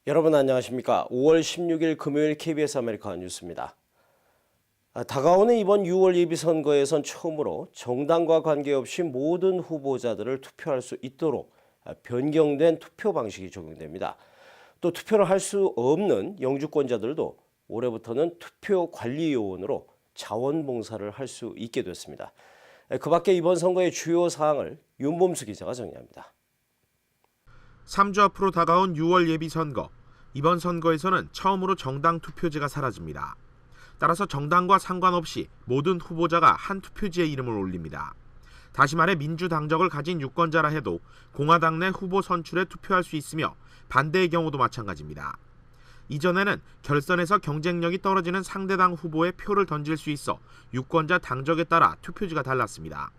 여러분 안녕하십니까? 5월 16일 금요일 KBS 아메리카 뉴스입니다. 다가오는 이번 6월 예비선거에선 처음으로 정당과 관계없이 모든 후보자들을 투표할 수 있도록 변경된 투표 방식이 적용됩니다. 또 투표를 할 수 없는 영주권자들도 올해부터는 투표관리요원으로 자원봉사를 할 수 있게 됐습니다. 그 밖에 이번 선거의 주요 사항을 윤범수 기자가 정리합니다. 3주 앞으로 다가온 6월 예비선거. 이번 선거에서는 처음으로 정당 투표제가 사라집니다. 따라서 정당과 상관없이 모든 후보자가 한 투표지에 이름을 올립니다. 다시 말해 민주당적을 가진 유권자라 해도 공화당 내 후보 선출에 투표할 수 있으며 반대의 경우도 마찬가지입니다. 이전에는 결선에서 경쟁력이 떨어지는 상대당 후보에 표를 던질 수 있어 유권자 당적에 따라 투표지가 달랐습니다.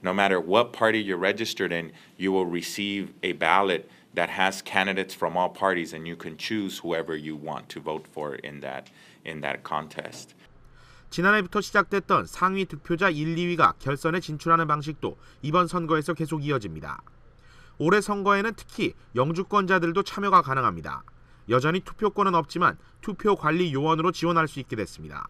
No matter what party you're registered in, you will receive a ballot that has candidates from all parties, and you can choose whoever you want to vote for in that contest. 지난해부터 시작됐던 상위 득표자 1, 2위가 결선에 진출하는 방식도 이번 선거에서 계속 이어집니다. 올해 선거에는 특히 영주권자들도 참여가 가능합니다. 여전히 투표권은 없지만 투표관리요원으로 지원할 수 있게 됐습니다.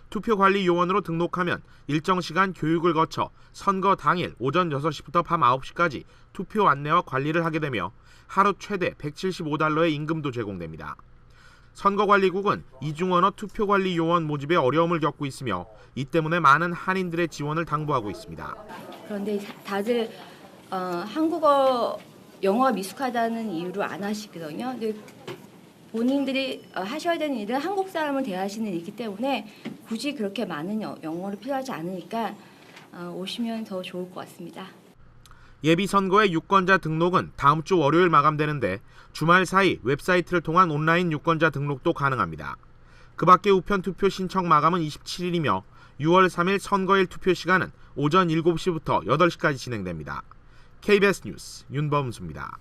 투표관리요원으로 등록하면 일정 시간 교육을 거쳐 선거 당일 오전 6시부터 밤 9시까지 투표 안내와 관리를 하게 되며 하루 최대 $175의 임금도 제공됩니다. 선거관리국은 이중언어 투표관리요원 모집에 어려움을 겪고 있으며 이 때문에 많은 한인들의 지원을 당부하고 있습니다. 그런데 다들 한국어, 영어가 미숙하다는 이유로 안 하시거든요. 근데 본인들이 하셔야 되는 일은 한국 사람을 대하시는 일이기 때문에 굳이 그렇게 많은 영어를 필요하지 않으니까 오시면 더 좋을 것 같습니다. 예비선거의 유권자 등록은 다음 주 월요일 마감되는데 주말 사이 웹사이트를 통한 온라인 유권자 등록도 가능합니다. 그 밖에 우편 투표 신청 마감은 27일이며 6월 3일 선거일 투표 시간은 오전 7시부터 8시까지 진행됩니다. KBS 뉴스 윤범수입니다.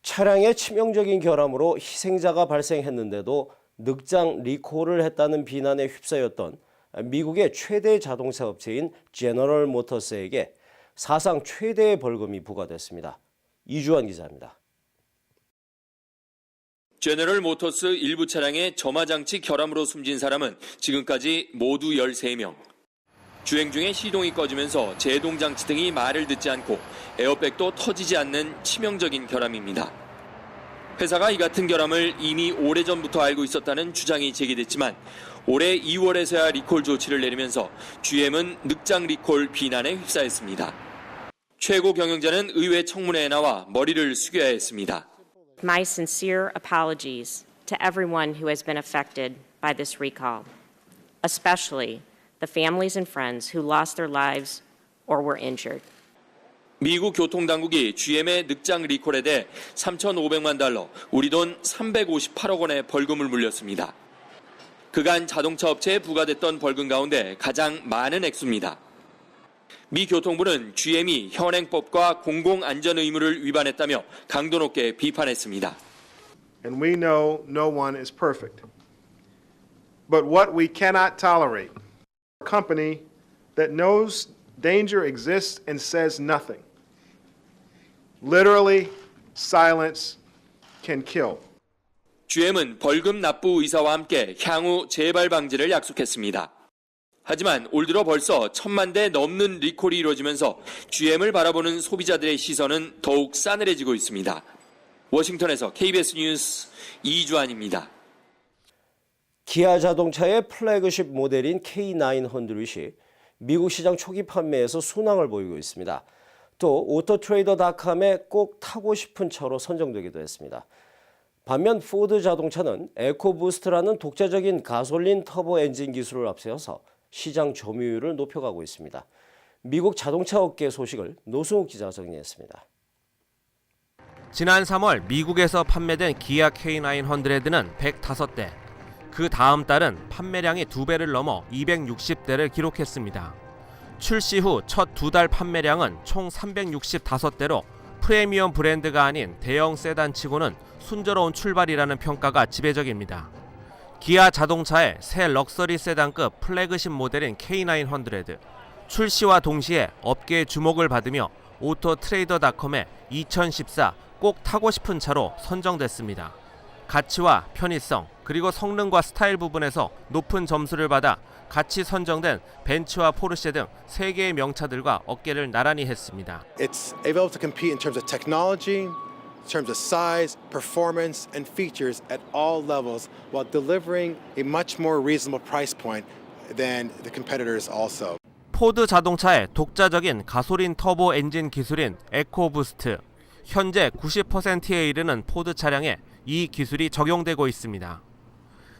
차량의 치명적인 결함으로 희생자가 발생했는데도 늑장 리콜을 했다는 비난에 휩싸였던 미국의 최대 자동차 업체인 제너럴 모터스에게 사상 최대의 벌금이 부과됐습니다. 이주환 기자입니다. 제너럴 모터스 일부 차량의 점화장치 결함으로 숨진 사람은 지금까지 모두 13명. 주행 중에 시동이 꺼지면서 제동장치 등이 말을 듣지 않고 에어백도 터지지 않는 치명적인 결함입니다. 회사가 이 같은 결함을 이미 오래전부터 알고 있었다는 주장이 제기됐지만 올해 2월에서야 리콜 조치를 내리면서 GM은 늑장 리콜 비난에 휩싸였습니다. 최고 경영자는 의회 청문회에 나와 머리를 숙여야 했습니다. My sincere apologies to everyone who has been affected by this recall, especially the families and friends who lost their lives or were injured. 미국 교통당국이 GM의 늑장 리콜에 대해 $3,500만, 우리 돈 358억 원의 벌금을 물렸습니다. 그간 자동차 업체에 부과됐던 벌금 가운데 가장 많은 액수입니다. 미 교통부는 GM이 현행법과 공공안전 의무를 위반했다며 강도 높게 비판했습니다. And we know no one is perfect. But what we cannot tolerate, a company that knows danger exists and says nothing. Literally, silence can kill. GM은 벌금 납부 의사와 함께 향후 재발 방지를 약속했습니다. 하지만 올 들어 벌써 1,000만 대 넘는 리콜이 이루어지면서 GM을 바라보는 소비자들의 시선은 더욱 싸늘해지고 있습니다. 워싱턴에서 KBS 뉴스 이주환입니다. 기아 자동차의 플래그십 모델인 K900이 미국 시장 초기 판매에서 순항을 보이고 있습니다. 또 오토트레이더닷컴에 꼭 타고 싶은 차로 선정되기도 했습니다. 반면 포드 자동차는 에코부스트라는 독자적인 가솔린 터보 엔진 기술을 앞세워서 시장 점유율을 높여가고 있습니다. 미국 자동차 업계 소식을 노승욱 기자가 정리했습니다. 지난 3월 미국에서 판매된 기아 K900는 105대, 그 다음 달은 판매량이 2배를 넘어 260대를 기록했습니다. 출시 후 첫 2달 판매량은 총 365대로 프리미엄 브랜드가 아닌 대형 세단치고는 순조로운 출발이라는 평가가 지배적입니다. 기아 자동차의 새 럭셔리 세단급 플래그십 모델인 K900, 출시와 동시에 업계의 주목을 받으며 오토트레이더닷컴에 2014 꼭 타고 싶은 차로 선정됐습니다. 가치와 편의성, 그리고 성능과 스타일 부분에서 높은 점수를 받아 같이 선정된 벤츠와 포르쉐 등 3개의 명차들과 어깨를 나란히 했습니다. It's able to compete in terms of technology, in terms of size, performance, and features at all levels while delivering a much more reasonable price point than the competitors also. 포드 자동차의 독자적인 가솔린 터보 엔진 기술인 에코부스트. 현재 90%에 이르는 포드 차량에 이 기술이 적용되고 있습니다.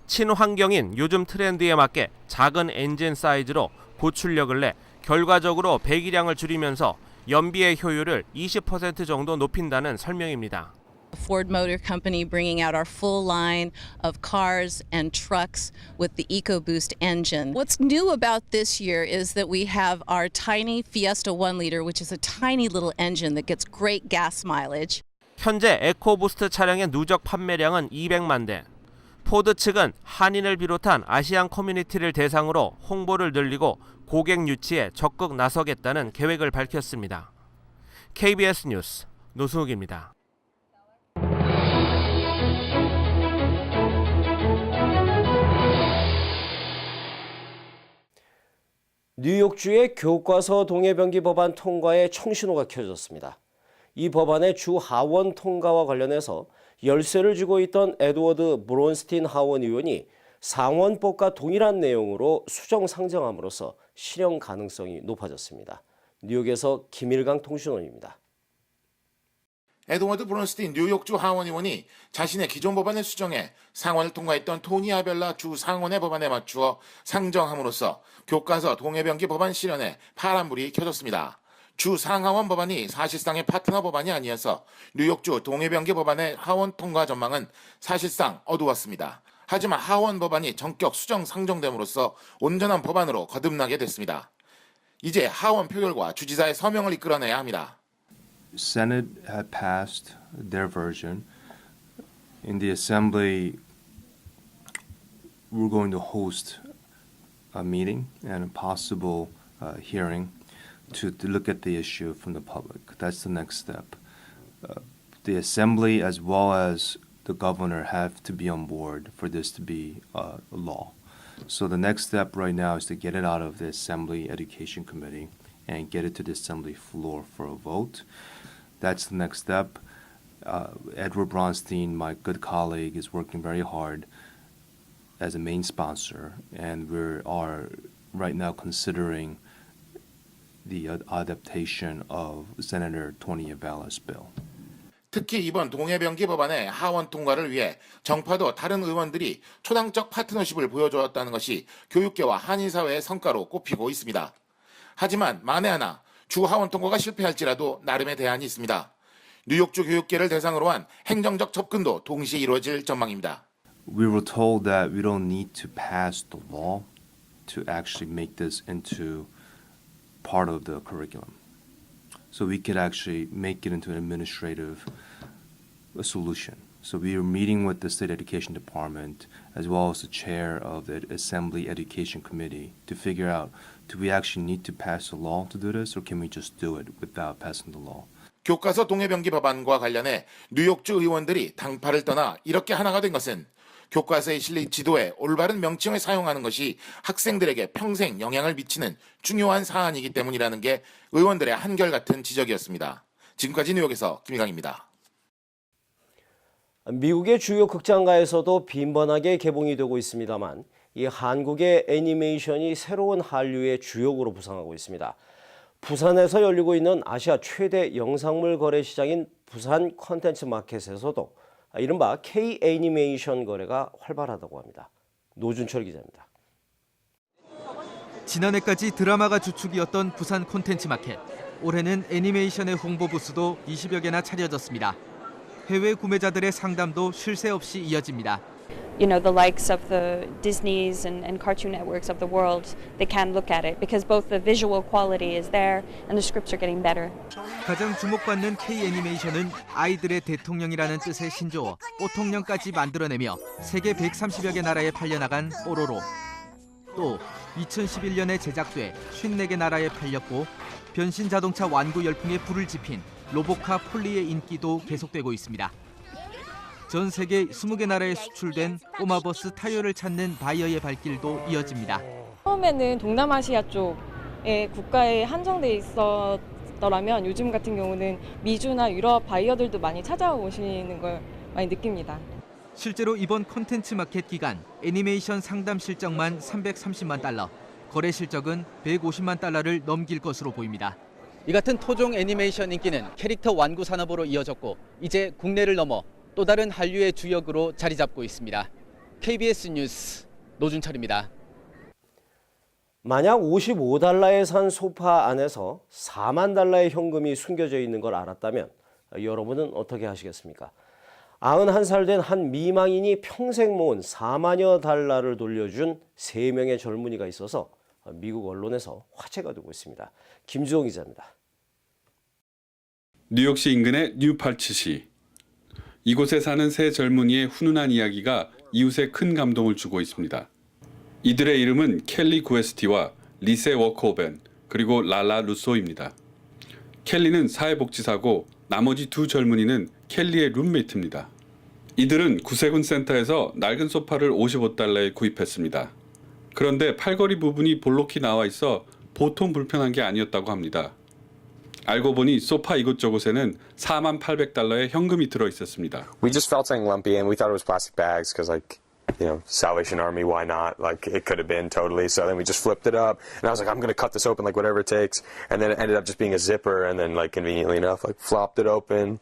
친환경인 요즘 트렌드에 맞게 작은 엔진 사이즈로 고출력을 내 결과적으로 배기량을 줄이면서 연비의 효율을 20% 정도 높인다는 설명입니다. Ford Motor Company bringing out our full line of cars and trucks with the EcoBoost engine. What's new about this year is that we have our tiny Fiesta 1-liter, which is a tiny little engine that gets great gas mileage. 현재 에코부스트 차량의 누적 판매량은 200만 대. 포드 측은 한인을 비롯한 아시안 커뮤니티를 대상으로 홍보를 늘리고 고객 유치에 적극 나서겠다는 계획을 밝혔습니다. KBS 뉴스 노승욱입니다. 뉴욕주의 교과서 동해병기 법안 통과에 청신호가 켜졌습니다. 이 법안의 주 하원 통과와 관련해서 열쇠를 쥐고 있던 에드워드 브론스틴 하원 의원이 상원법과 동일한 내용으로 수정 상정함으로써 실현 가능성이 높아졌습니다. 뉴욕에서 김일강 통신원입니다. 에드워드 브론스틴 뉴욕주 하원 의원이 자신의 기존 법안을 수정해 상원을 통과했던 토니 아벨라 주 상원의 법안에 맞추어 상정함으로써 교과서 동해병기 법안 실현에 파란불이 켜졌습니다. 주 상하원 법안이 사실상의 파트너 법안이 아니어서 뉴욕주 동해병기 법안의 하원 통과 전망은 사실상 어두웠습니다. 하지만 하원 법안이 전격 수정 상정됨으로써 온전한 법안으로 거듭나게 됐습니다. 이제 하원 표결과 주지사의 서명을 이끌어내야 합니다. Senate had passed their version. In the Assembly, we're going to host a meeting and a possible hearing to look at the issue from the public. That's the next step. The Assembly as well as the governor have to be on board for this to be a law. So the next step right now is to get it out of the Assembly Education Committee and get it to the Assembly floor for a vote. That's the next step. Edward Bronstein, my good colleague, is working very hard as a main sponsor, and we are right now considering the adaptation of Senator Tony Avala's bill. 특히 이번 동해병기 법안의 하원 통과를 위해 정파도 다른 의원들이 초당적 파트너십을 보여주었다는 것이 교육계와 한인사회의 성과로 꼽히고 있습니다. 하지만 만에 하나 주 하원 통과가 실패할지라도 나름의 대안이 있습니다. 뉴욕주 교육계를 대상으로 한 행정적 접근도 동시에 이루어질 전망입니다. We were told that we don't need to pass the law to actually make this into part of the curriculum. So we could actually make it into an administrative solution. So we are meeting with the State Education Department as well as the chair of the Assembly Education Committee to figure out, do we actually need to pass a law to do this, or can we just do it without passing the law? 교과서 동해병기 법안과 관련해 뉴욕주 의원들이 당파를 떠나 이렇게 하나가 된 것은 교과서에 실린 지도에 올바른 명칭을 사용하는 것이 학생들에게 평생 영향을 미치는 중요한 사안이기 때문이라는 게 의원들의 한결같은 지적이었습니다. 지금까지 뉴욕에서 김일강입니다. 미국의 주요 극장가에서도 빈번하게 개봉이 되고 있습니다만 이 한국의 애니메이션이 새로운 한류의 주역으로 부상하고 있습니다. 부산에서 열리고 있는 아시아 최대 영상물 거래 시장인 부산 콘텐츠 마켓에서도 이른바 K-애니메이션 거래가 활발하다고 합니다. 노준철 기자입니다. 지난해까지 드라마가 주축이었던 부산 콘텐츠 마켓. 올해는 애니메이션의 홍보 부스도 20여 개나 차려졌습니다. 해외 구매자들의 상담도 쉴 새 없이 이어집니다. You know, the likes of the Disneys and Cartoon Networks of the world, they can look at it because both the visual quality is there and the scripts are getting better. 가장 주목받는 K-애니메이션은 아이들의 대통령이라는 뜻의 신조어 뽀통령까지 만들어내며 세계 130여 개 나라에 팔려나간 뽀로로. 또 2011년에 제작돼 54개 나라에 팔렸고 변신 자동차 완구 열풍에 불을 지핀 로보카 폴리의 인기도 계속되고 있습니다. 전 세계 20개 나라에 수출된 꼬마버스 타이어를 찾는 바이어의 발길도 이어집니다. 처음에는 동남아시아 쪽의 국가에 한정돼 있었더라면 요즘 같은 경우는 미주나 유럽 바이어들도 많이 찾아오시는 걸 많이 느낍니다. 실제로 이번 콘텐츠 마켓 기간 애니메이션 상담 실적만 330만 달러, 거래 실적은 150만 달러를 넘길 것으로 보입니다. 이 같은 토종 애니메이션 인기는 캐릭터 완구 산업으로 이어졌고 이제 국내를 넘어 또 다른 한류의 주역으로 자리 잡고 있습니다. KBS 뉴스 노준철입니다. 만약 55달러에 산 소파 안에서 4만 달러의 현금이 숨겨져 있는 걸 알았다면 여러분은 어떻게 하시겠습니까? 91살 된 한 미망인이 평생 모은 4만여 달러를 돌려준 3명의 젊은이가 있어서 미국 언론에서 화제가 되고 있습니다. 김주홍 기자입니다. 뉴욕시 인근의 뉴팔츠시. 이곳에 사는 세 젊은이의 훈훈한 이야기가 이웃에 큰 감동을 주고 있습니다. 이들의 이름은 켈리 구에스티와 리세 워코벤 그리고 랄라 루소입니다. 켈리는 사회복지사고 나머지 두 젊은이는 켈리의 룸메이트입니다. 이들은 구세군 센터에서 낡은 소파를 55달러에 구입했습니다. 그런데 팔걸이 부분이 볼록히 나와 있어 보통 불편한 게 아니었다고 합니다. 알고 보니 소파 이곳저곳에는 4800달러의 현금이 들어 있었습니다. We just felt something lumpy and we thought it was plastic bags because Salvation Army, why not? Like it could have been totally. So then we just flipped it up and I was like, I'm going to cut this open like whatever it takes. And then it ended up just being a zipper and then like conveniently enough, like flopped it open,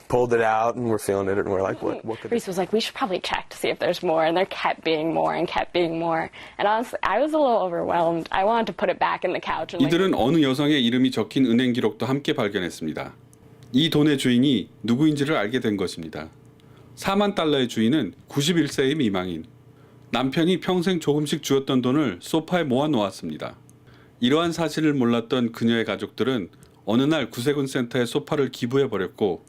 pulled it out and we're feeling it and we're like, what could Reese was like, we should probably check to see if there's more, and there kept being more and kept being more. And honestly, I was a little overwhelmed. I wanted to put it back in the couch. And 이들은 어느 여성의 이름이 적힌 은행 기록도 함께 발견했습니다. 이 돈의 주인이 누구인지를 알게 된 것입니다. 4만 달러의 주인은 91세의 미망인. 남편이 평생 조금씩 주었던 돈을 소파에 모아 놓았습니다. 이러한 사실을 몰랐던 그녀의 가족들은 어느 날 구세군 센터에 소파를 기부해버렸고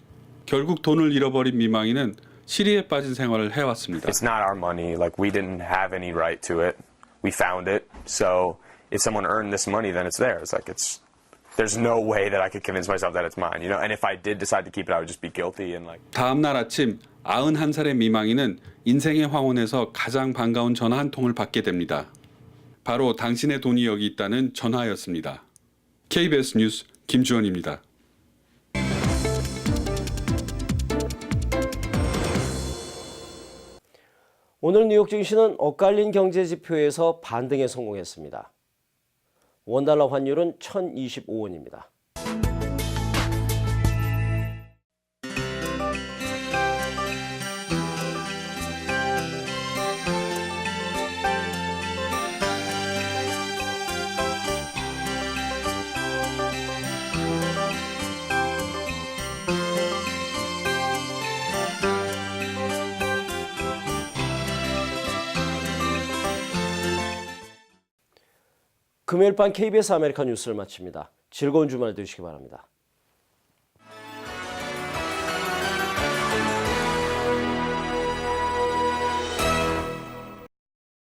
결국 돈을 잃어버린 미망인은 시리에 빠진 생활을 해왔습니다. It's not our money. Like we didn't have any right to it. We found it. So if someone earned this money, then it's theirs. Like there's no way that I could convince myself that it's mine. And if I did decide to keep it, I would just be guilty and like. 다음 날 아침 91살의 미망인은 인생의 황혼에서 가장 반가운 전화 한 통을 받게 됩니다. 바로 당신의 돈이 여기 있다는 전화였습니다. KBS 뉴스 김주원입니다. 오늘 뉴욕 증시는 엇갈린 경제지표에서 반등에 성공했습니다. 원달러 환율은 1,025원입니다. 금요일 밤 KBS 아메리카 뉴스를 마칩니다. 즐거운 주말 되시기 바랍니다.